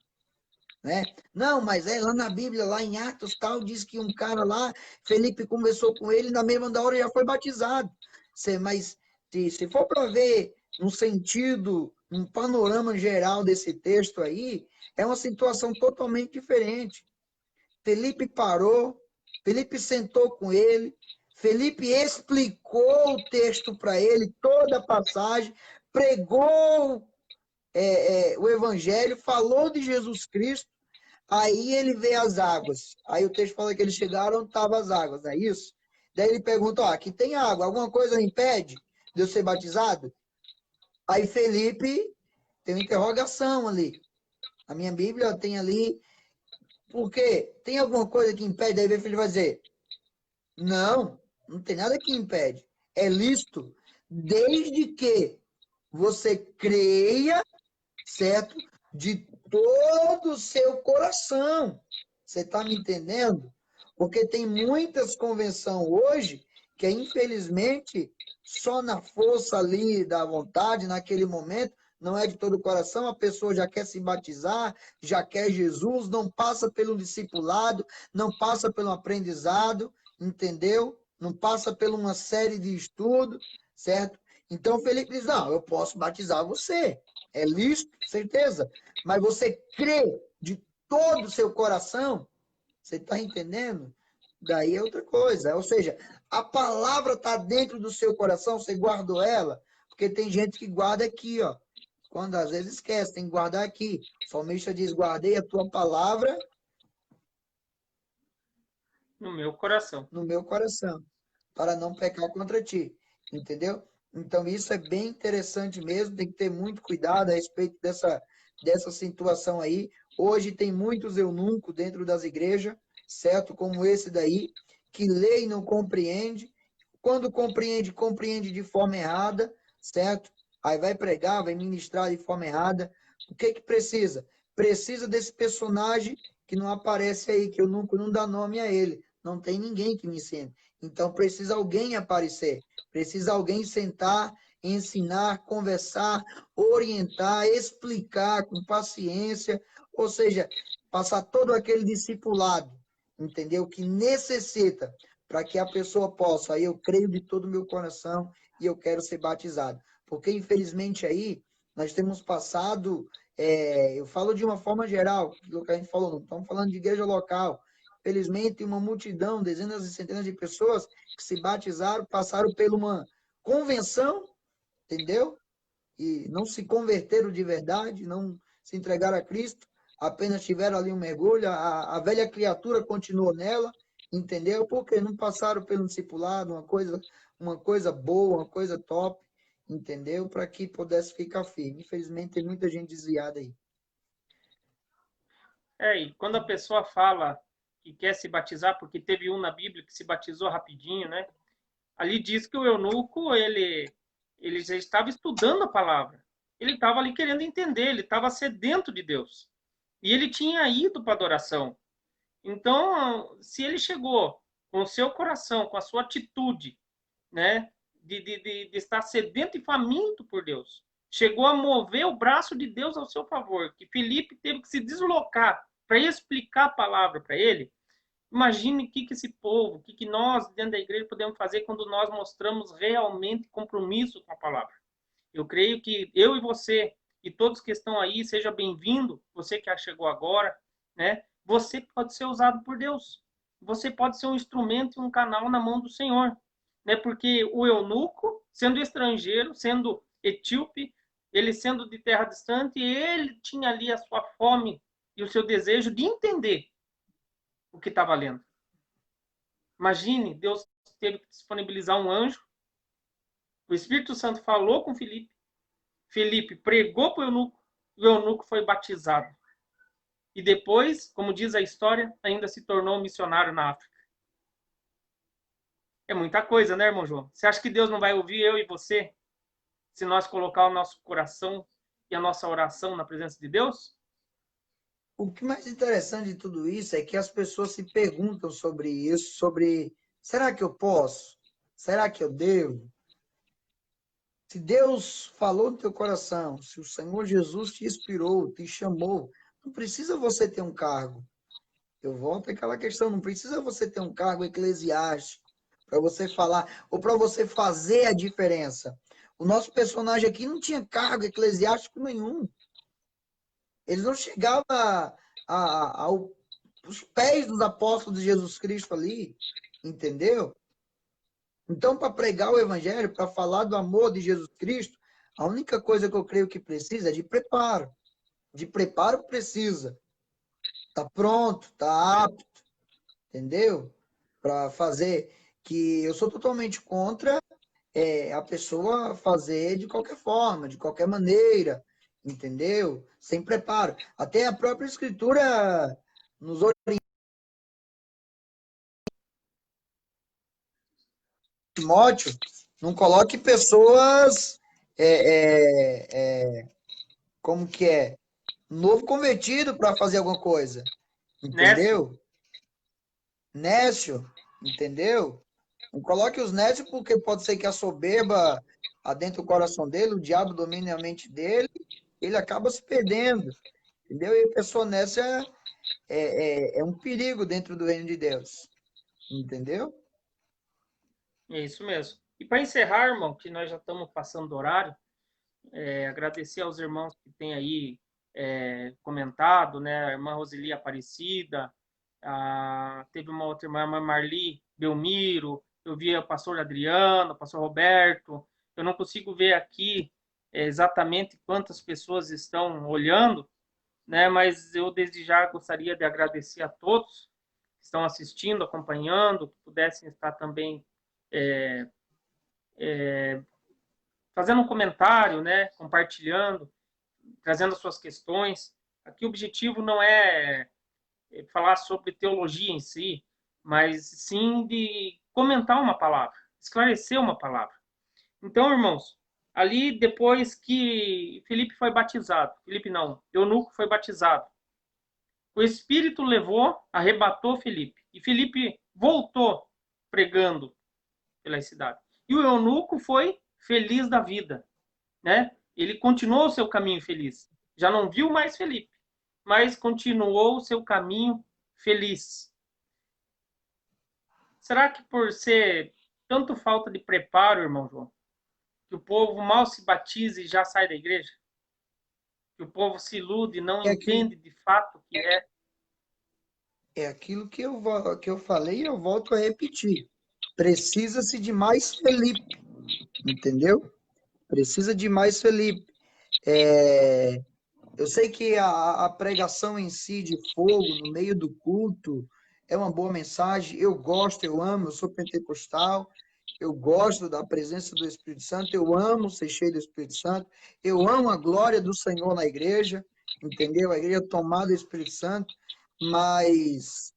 né? Não, mas é lá na Bíblia, lá em Atos tal, diz que um cara lá, Felipe conversou com ele, na mesma da hora já foi batizado. Mas se for para ver um sentido, um panorama geral desse texto aí, é uma situação totalmente diferente. Felipe parou, Felipe sentou com ele, Felipe explicou o texto para ele, toda a passagem, pregou o evangelho, falou de Jesus Cristo, aí ele vê as águas. Aí o texto fala que eles chegaram onde estavam as águas, não é isso? Daí ele pergunta, aqui tem água, alguma coisa impede de eu ser batizado? Aí Felipe tem uma interrogação ali. A minha Bíblia tem ali, porque tem alguma coisa que impede? Daí ele vai dizer, não, não tem nada que impede. É lícito, desde que você creia, certo? De todo o seu coração. Você está me entendendo? Porque tem muitas convenções hoje que, infelizmente, só na força ali da vontade, naquele momento, não é de todo o coração, a pessoa já quer se batizar, já quer Jesus, não passa pelo discipulado, não passa pelo aprendizado, entendeu? Não passa por uma série de estudos, certo? Então, Felipe diz, não, eu posso batizar você. É lícito, certeza. Mas você crê de todo o seu coração, você está entendendo? Daí é outra coisa. Ou seja, a palavra está dentro do seu coração, você guardou ela, porque tem gente que guarda aqui, ó. Quando às vezes esquece, tem que guardar aqui. O salmista diz: guardei a tua palavra No meu coração. no meu coração, para não pecar contra ti. Entendeu? Então, isso é bem interessante mesmo, tem que ter muito cuidado a respeito dessa situação aí. Hoje tem muitos eunucos dentro das igrejas, certo? Como esse daí, que lê e não compreende. Quando compreende, compreende de forma errada, certo? Aí vai pregar, vai ministrar de forma errada. O que que precisa? Precisa desse personagem que não aparece aí, que eu não dá nome a ele. Não tem ninguém que me ensine. Então precisa alguém aparecer, precisa alguém sentar, ensinar, conversar, orientar, explicar com paciência, ou seja, passar todo aquele discipulado, entendeu? Que necessita para que a pessoa possa, aí eu creio de todo o meu coração e eu quero ser batizado. Porque infelizmente aí nós temos passado, eu falo de uma forma geral, aquilo que a gente falou, não estamos falando de igreja local, felizmente, uma multidão, dezenas e centenas de pessoas que se batizaram, passaram por uma convenção, entendeu? E não se converteram de verdade, não se entregaram a Cristo, apenas tiveram ali um mergulho, a velha criatura continuou nela, entendeu? Porque não passaram pelo discipulado, uma coisa boa, uma coisa top, entendeu? Para que pudesse ficar firme. Infelizmente, tem muita gente desviada aí. E quando a pessoa fala que quer se batizar, porque teve um na Bíblia que se batizou rapidinho, né? Ali diz que o eunuco, ele já estava estudando a palavra. Ele estava ali querendo entender, ele estava sedento de Deus. E ele tinha ido para a adoração. Então, se ele chegou com o seu coração, com a sua atitude, né, de estar sedento e faminto por Deus, chegou a mover o braço de Deus ao seu favor, que Felipe teve que se deslocar para explicar a palavra para ele. Imagine o que esse povo, o que nós dentro da igreja podemos fazer quando nós mostramos realmente compromisso com a palavra. Eu creio que eu e você e todos que estão aí, seja bem-vindo, você que chegou agora, né? Você pode ser usado por Deus. Você pode ser um instrumento e um canal na mão do Senhor, né? Porque o eunuco, sendo estrangeiro, sendo etíope, ele sendo de terra distante, ele tinha ali a sua fome e o seu desejo de entender o que estava lendo. Imagine, Deus teve que disponibilizar um anjo, o Espírito Santo falou com Felipe, Felipe pregou para o eunuco foi batizado. E depois, como diz a história, ainda se tornou um missionário na África. É muita coisa, né, irmão João? Você acha que Deus não vai ouvir eu e você se nós colocar o nosso coração e a nossa oração na presença de Deus? O que mais interessante de tudo isso é que as pessoas se perguntam sobre isso, sobre será que eu posso? Será que eu devo? Se Deus falou no teu coração, se o Senhor Jesus te inspirou, te chamou, não precisa você ter um cargo. Eu volto àquela questão, não precisa você ter um cargo eclesiástico para você falar ou para você fazer a diferença. O nosso personagem aqui não tinha cargo eclesiástico nenhum. Eles não chegavam aos pés dos apóstolos de Jesus Cristo ali, entendeu? Então, para pregar o evangelho, para falar do amor de Jesus Cristo, a única coisa que eu creio que precisa é de preparo. De preparo precisa. Tá pronto, tá apto, entendeu? Para fazer que eu sou totalmente contra a pessoa fazer de qualquer forma, de qualquer maneira, entendeu? Sem preparo. Até a própria escritura nos orienta, Timóteo, não coloque pessoas como que é? Novo convertido para fazer alguma coisa. Nécio, Entendeu? Nécio, entendeu? Não coloque os nécios porque pode ser que a soberba adentre o coração dele, o diabo domine a mente dele, ele acaba se perdendo. Entendeu? E a pessoa nécia é um perigo dentro do reino de Deus. Entendeu? é isso mesmo. E para encerrar, irmão, que nós já estamos passando do horário, agradecer aos irmãos que têm aí comentado, né? A irmã Roseli Aparecida, teve uma outra irmã, a irmã Marli Belmiro, eu vi o pastor Adriano, o pastor Roberto. Eu não consigo ver aqui exatamente quantas pessoas estão olhando, né? Mas eu desde já gostaria de agradecer a todos que estão assistindo, acompanhando, que pudessem estar também fazendo um comentário, né? Compartilhando, trazendo as suas questões. Aqui o objetivo não é falar sobre teologia em si, mas sim de comentar uma palavra, esclarecer uma palavra. Então, irmãos, ali depois que Felipe foi batizado, Felipe não, Eunuco foi batizado, o Espírito levou, arrebatou Felipe, e Felipe voltou pregando pela cidade. E o eunuco foi feliz da vida, né? Ele continuou o seu caminho feliz. Já não viu mais Felipe, mas continuou o seu caminho feliz. Será que por ser tanto falta de preparo, irmão João, que o povo mal se batiza e já sai da igreja? Que o povo se ilude e não É aquilo, entende de fato o que é? é aquilo que eu falei e eu volto a repetir. Precisa-se de mais Felipe, entendeu? Precisa de mais Felipe. Eu sei que a pregação em si de fogo no meio do culto é uma boa mensagem. Eu gosto, eu amo, eu sou pentecostal, eu gosto da presença do Espírito Santo, eu amo ser cheio do Espírito Santo, eu amo a glória do Senhor na igreja, entendeu? A igreja tomada do Espírito Santo, mas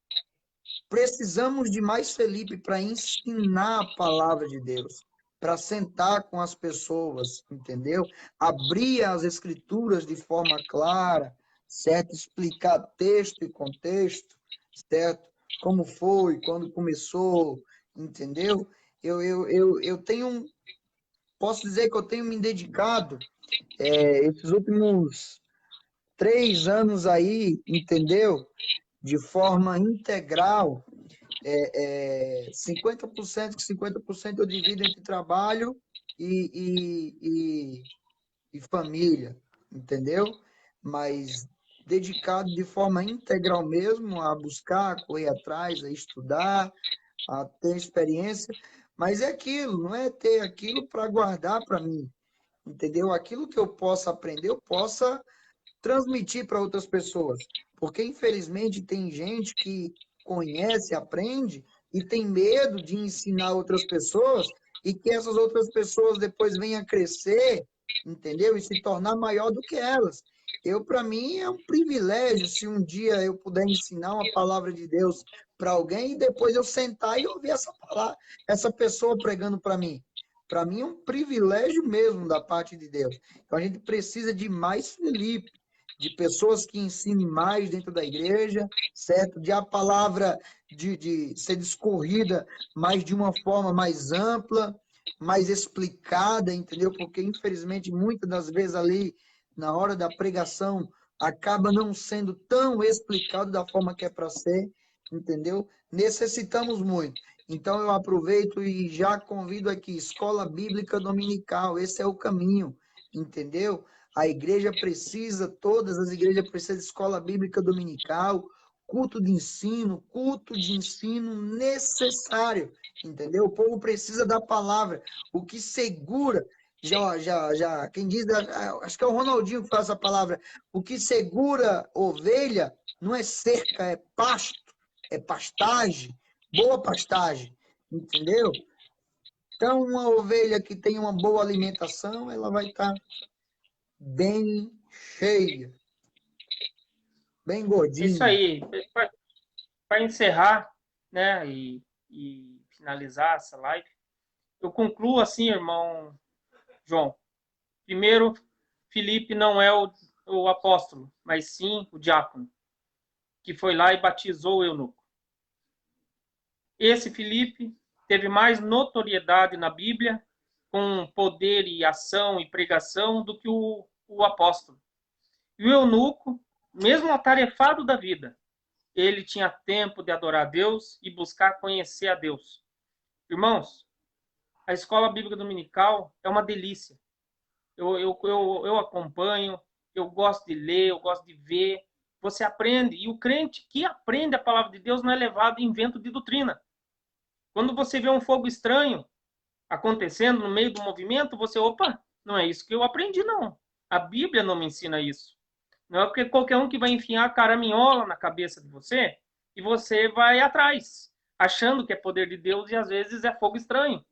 precisamos de mais Felipe para ensinar a palavra de Deus, para sentar com as pessoas, entendeu? Abrir as escrituras de forma clara, certo? Explicar texto e contexto, certo? Como foi, quando começou, entendeu? Eu tenho, posso dizer que eu tenho me dedicado esses últimos 3 anos aí, entendeu? De forma integral 50%, que 50% eu divido entre trabalho e família, entendeu? Mas dedicado de forma integral mesmo a buscar, a correr atrás, a estudar, a ter experiência. Mas é aquilo, não é ter aquilo para guardar para mim, entendeu? Aquilo que eu possa aprender, eu possa transmitir para outras pessoas. Porque, infelizmente, tem gente que conhece, aprende e tem medo de ensinar outras pessoas e que essas outras pessoas depois venham a crescer, entendeu? E se tornar maior do que elas. Para mim, é um privilégio se um dia eu puder ensinar uma palavra de Deus para alguém e depois eu sentar e ouvir essa palavra, essa pessoa pregando para mim. Para mim é um privilégio mesmo da parte de Deus. Então a gente precisa de mais Felipe, de pessoas que ensinem mais dentro da igreja, certo? De a palavra de ser discorrida, mas de uma forma mais ampla, mais explicada, entendeu? Porque, infelizmente, muitas das vezes ali, na hora da pregação, acaba não sendo tão explicado da forma que é para ser, entendeu? Necessitamos muito. Então, eu aproveito e já convido aqui, Escola Bíblica Dominical, esse é o caminho, entendeu? A igreja precisa, todas as igrejas precisam de escola bíblica dominical, culto de ensino necessário, entendeu? O povo precisa da palavra, o que segura, quem diz, acho que é o Ronaldinho que fala essa palavra, o que segura ovelha não é cerca, é pasto, é pastagem, boa pastagem, entendeu? Então, uma ovelha que tem uma boa alimentação, ela vai estar bem cheia, bem É isso gordinha. aí. Para encerrar, né, e finalizar essa live, eu concluo assim, irmão João. Primeiro, Filipe não é o apóstolo, mas sim o diácono, que foi lá e batizou o eunuco. Esse Filipe teve mais notoriedade na Bíblia, com poder e ação e pregação, do que o apóstolo. E o eunuco, mesmo atarefado da vida, ele tinha tempo de adorar a Deus e buscar conhecer a Deus. Irmãos, a escola bíblica dominical é uma delícia. Eu acompanho, eu gosto de ler, eu gosto de ver. Você aprende. E o crente que aprende a palavra de Deus não é levado em vento de doutrina. Quando você vê um fogo estranho acontecendo no meio do movimento, você, opa, não é isso que eu aprendi, não. A Bíblia não me ensina isso. Não é porque qualquer um que vai enfiar a caraminhola na cabeça de você e você vai atrás, achando que é poder de Deus e às vezes é fogo estranho.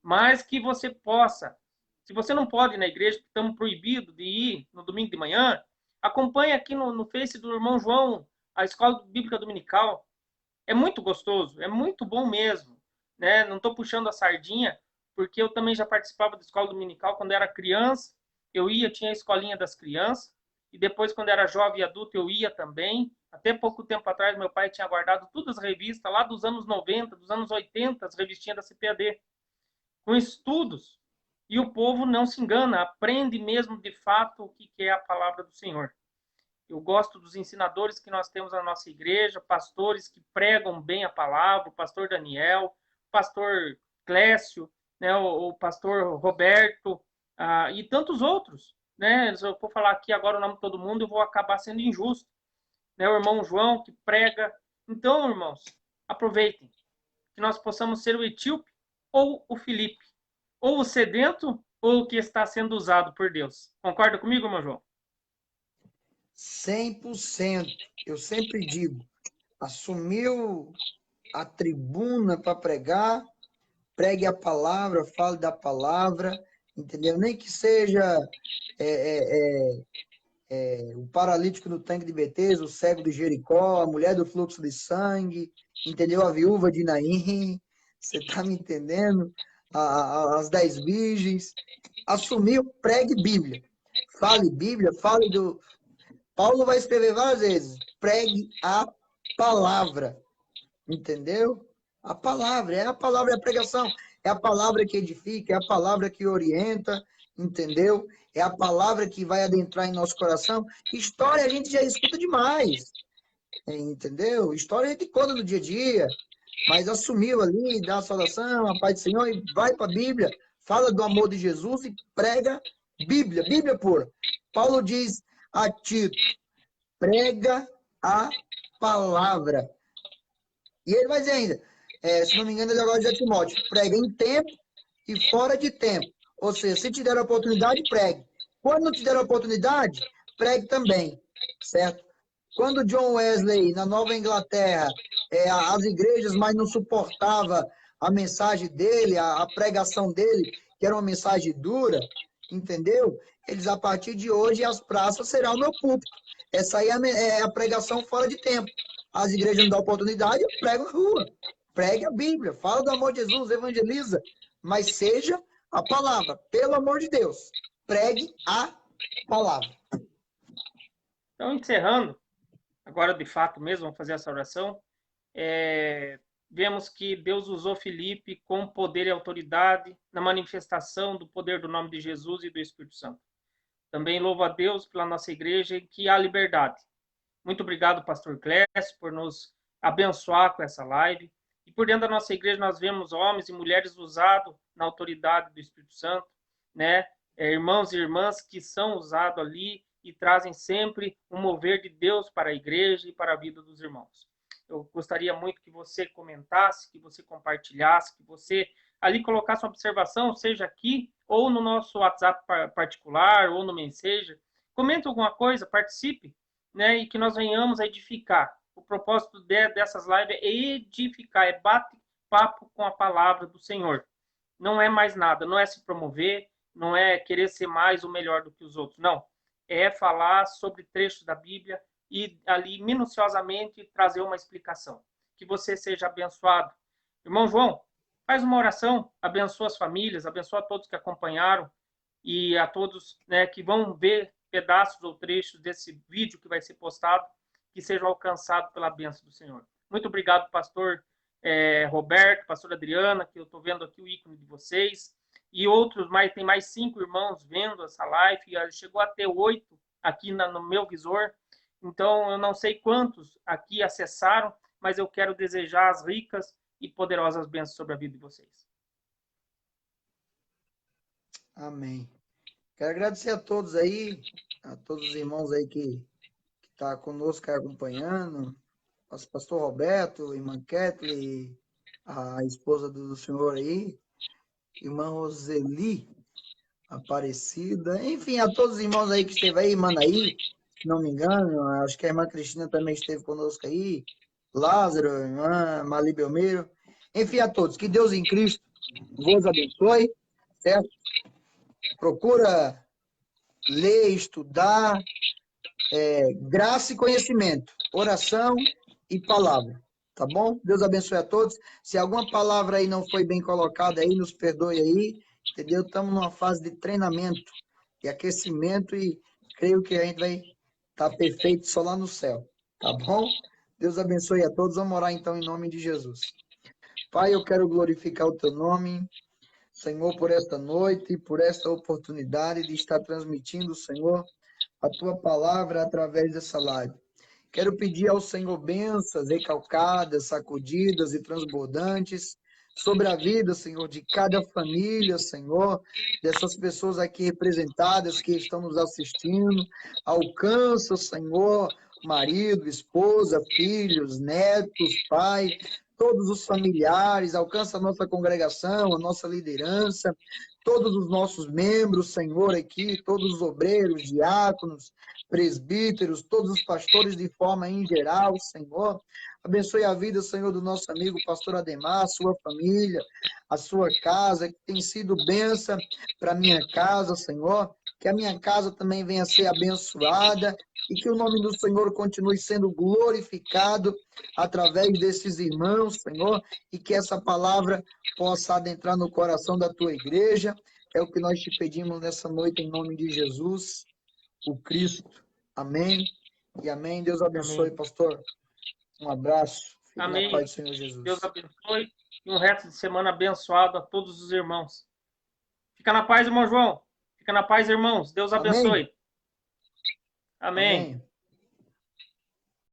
Mas que você possa, se você não pode ir na igreja, porque estamos proibidos de ir no domingo de manhã, acompanhe aqui no Face do irmão João, a Escola Bíblica Dominical. É muito gostoso, é muito bom mesmo. Né? Não estou puxando a sardinha, porque eu também já participava da escola dominical quando era criança. Eu ia, tinha a escolinha das crianças, e depois, quando era jovem e adulto, eu ia também. Até pouco tempo atrás, meu pai tinha guardado todas as revistas lá dos anos 90, dos anos 80, as revistinhas da CPAD, com estudos. E o povo não se engana, aprende mesmo de fato o que é a palavra do Senhor. Eu gosto dos ensinadores que nós temos na nossa igreja, pastores que pregam bem a palavra, o pastor Daniel, o pastor Clécio, né, o pastor Roberto, e tantos outros. Né? Se eu for falar aqui agora o nome de todo mundo, eu vou acabar sendo injusto. Né? O irmão João, que prega. Então, irmãos, aproveitem, que nós possamos ser o etíope ou o Filipe, ou o sedento ou o que está sendo usado por Deus. Concorda comigo, irmão João? 100%. Eu sempre digo, assumiu a tribuna para pregar, pregue a palavra, fale da palavra, entendeu? Nem que seja o paralítico no tanque de Betesda, o cego de Jericó, a mulher do fluxo de sangue, entendeu? A viúva de Naim, você está me entendendo? As 10 virgens. Assumiu, pregue Bíblia. Fale Bíblia, fale do... Paulo vai escrever várias vezes, pregue a palavra, entendeu? A palavra, é a pregação, é a palavra que edifica, é a palavra que orienta, entendeu? É a palavra que vai adentrar em nosso coração. História a gente já escuta demais, entendeu? História a gente conta no dia a dia, mas assumiu ali, dá a saudação, a paz do Senhor, e vai para a Bíblia, fala do amor de Jesus e prega Bíblia, Bíblia pura. Paulo diz a Tito, prega a palavra. E ele vai dizer ainda, se não me engano, ele agora diz a Timóteo, prega em tempo e fora de tempo. Ou seja, se te der a oportunidade, pregue. Quando não te der a oportunidade, pregue também, certo? Quando John Wesley, na Nova Inglaterra, as igrejas mais não suportavam a mensagem dele, a pregação dele, que era uma mensagem dura, entendeu? Eles, a partir de hoje, as praças serão o meu púlpito. Essa aí é a pregação fora de tempo. As igrejas não dão oportunidade, eu prego na rua. Pregue a Bíblia, fala do amor de Jesus, evangeliza, mas seja a palavra, pelo amor de Deus. Pregue a palavra. Então, encerrando, agora de fato mesmo, vamos fazer essa oração. Vemos que Deus usou Filipe com poder e autoridade na manifestação do poder do nome de Jesus e do Espírito Santo. Também louvo a Deus pela nossa igreja em que há liberdade. Muito obrigado, pastor Clécio, por nos abençoar com essa live. E por dentro da nossa igreja nós vemos homens e mulheres usados na autoridade do Espírito Santo, né? Irmãos e irmãs que são usados ali e trazem sempre um mover de Deus para a igreja e para a vida dos irmãos. Eu gostaria muito que você comentasse, que você compartilhasse, que você ali colocasse uma observação, seja aqui ou no nosso WhatsApp particular ou no Messenger. Comente alguma coisa, participe, né? E que nós venhamos a edificar. O propósito dessas lives é edificar, é bate-papo com a palavra do Senhor. Não é mais nada, não é se promover, não é querer ser mais ou melhor do que os outros, não. É falar sobre trechos da Bíblia e ali minuciosamente trazer uma explicação. Que você seja abençoado. Irmão João, faz uma oração, abençoa as famílias, abençoa todos que acompanharam e a todos, né, que vão ver pedaços ou trechos desse vídeo que vai ser postado, que sejam alcançados pela bênção do Senhor. Muito obrigado, pastor Roberto, pastor Adriana, que eu estou vendo aqui o ícone de vocês, e outros, tem mais 5 irmãos vendo essa live, e chegou a ter 8 aqui no meu visor. Então, eu não sei quantos aqui acessaram, mas eu quero desejar as ricas e poderosas bênçãos sobre a vida de vocês. Amém. Quero agradecer a todos aí, a todos os irmãos aí que tá conosco aí acompanhando, nosso pastor Roberto, irmã Kathleen, a esposa do senhor aí, irmã Roseli Aparecida, enfim, a todos os irmãos aí que esteve aí, Manaí, se não me engano, acho que a irmã Cristina também esteve conosco aí, Lázaro, irmã Mali Belmeiro, enfim, a todos, que Deus em Cristo vos abençoe, certo? Procura ler, estudar, graça e conhecimento, oração e palavra, tá bom? Deus abençoe a todos. Se alguma palavra aí não foi bem colocada aí, nos perdoe aí, entendeu? Estamos numa fase de treinamento e aquecimento e creio que a gente vai estar perfeito só lá no céu, tá bom? Deus abençoe a todos. Vamos orar então em nome de Jesus. Pai, eu quero glorificar o teu nome, Senhor, por esta noite e por esta oportunidade de estar transmitindo, Senhor, a tua palavra através dessa live. Quero pedir ao Senhor bênçãos recalcadas, sacudidas e transbordantes sobre a vida, Senhor, de cada família, Senhor, dessas pessoas aqui representadas que estão nos assistindo. Alcança, Senhor, marido, esposa, filhos, netos, pai, todos os familiares, alcança a nossa congregação, a nossa liderança, todos os nossos membros, Senhor, aqui, todos os obreiros, diáconos, presbíteros, todos os pastores de forma em geral, Senhor. Abençoe a vida, Senhor, do nosso amigo pastor Ademar, a sua família, a sua casa, que tem sido bênção para a minha casa, Senhor. Que a minha casa também venha a ser abençoada e que o nome do Senhor continue sendo glorificado através desses irmãos, Senhor, e que essa palavra possa adentrar no coração da tua igreja. É o que nós te pedimos nessa noite, em nome de Jesus, o Cristo. Amém e amém. Deus abençoe, Amém. pastor. Um abraço. Fique Amém. na paz do Senhor Jesus. Deus abençoe e um resto de semana abençoado a todos os irmãos. Fica na paz, irmão João. Fica na paz, irmãos. Deus abençoe. Amém. Amém. Amém.